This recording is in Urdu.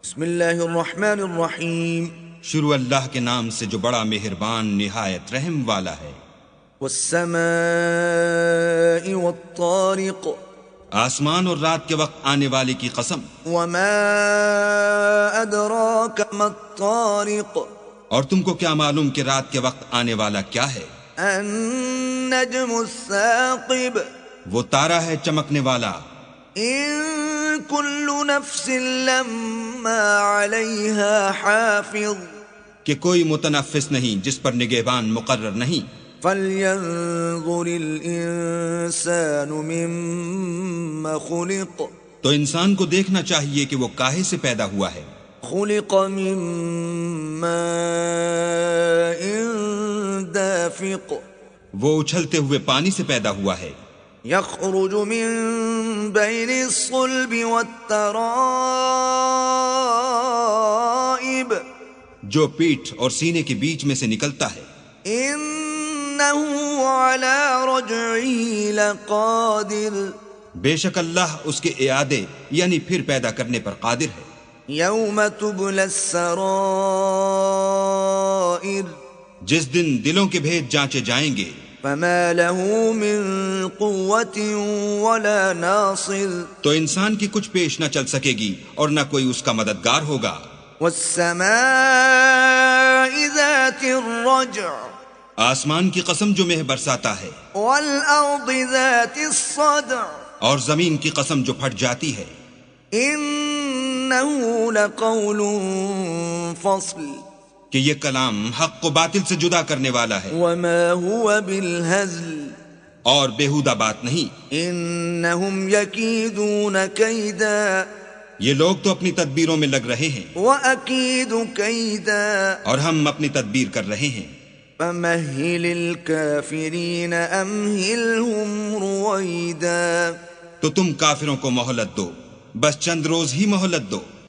بسم اللہ الرحمن الرحیم، شروع اللہ کے نام سے جو بڑا مہربان نہایت رحم والا ہے۔ والسماء والطارق، آسمان اور رات کے وقت آنے والے کی قسم۔ وما ادراک ما الطارق، اور تم کو کیا معلوم کہ رات کے وقت آنے والا کیا ہے؟ النجم الثاقب، وہ تارا ہے چمکنے والا۔ ان کل نفس لما علیہا حافظ، کہ کوئی متنفس نہیں جس پر نگہبان مقرر نہیں۔ فلینظر الانسان مما خلق، تو انسان کو دیکھنا چاہیے کہ وہ کاہے سے پیدا ہوا ہے۔ خلق من ماء دافق، وہ اچھلتے ہوئے پانی سے پیدا ہوا ہے۔ یخرج من بین الصلب والترائب، جو پیٹھ اور سینے کے بیچ میں سے نکلتا ہے۔ انہ علی رجعہ لقادر، بے شک اللہ اس کے اعادے یعنی پھر پیدا کرنے پر قادر ہے۔ یوم تبلی السرائر، جس دن دلوں کے بھید جانچے جائیں گے۔ فما له من قوة ولا ناصر، تو انسان کی کچھ پیش نہ چل سکے گی اور نہ کوئی اس کا مددگار ہوگا۔ والسماء ذات الرجع، آسمان کی قسم جو مہ برساتا ہے۔ والأرض ذات الصدع، اور زمین کی قسم جو پھٹ جاتی ہے۔ إنه لقول فصل، کہ یہ کلام حق و باطل سے جدا کرنے والا ہے وما هو بالهزل، اور بیہودہ بات نہیں۔ إنهم يكيدون كيدا، یہ لوگ تو اپنی تدبیروں میں لگ رہے ہیں وأكيد كيدا، اور ہم اپنی تدبیر کر رہے ہیں۔ فمهل الكافرين أمهلهم رويدا، تو تم کافروں کو مہلت دو، بس چند روز ہی مہلت دو۔